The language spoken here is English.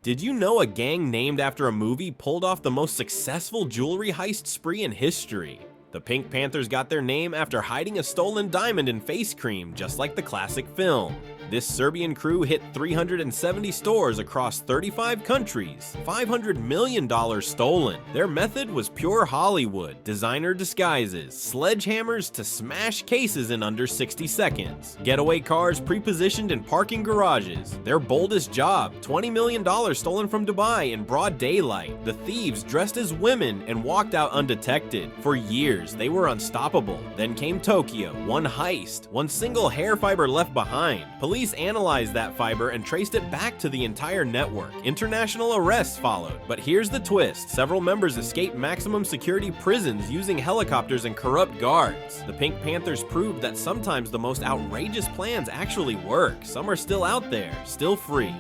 Did you know a gang named after a movie pulled off the most successful jewelry heist spree in history? The Pink Panthers got their name after hiding a stolen diamond in face cream, just like the classic film. This Serbian crew hit 370 stores across 35 countries, $500 million stolen. Their method was pure Hollywood, designer disguises, sledgehammers to smash cases in under 60 seconds, getaway cars pre-positioned in parking garages. Their boldest job, $20 million stolen from Dubai in broad daylight. The thieves dressed as women and walked out undetected. For years, they were unstoppable. Then came Tokyo, one heist, one single hair fiber left behind. Police analyzed that fiber and traced it back to the entire network. International arrests followed. But here's the twist. Several members escaped maximum security prisons using helicopters and corrupt guards. The Pink Panthers proved that sometimes the most outrageous plans actually work. Some are still out there, still free.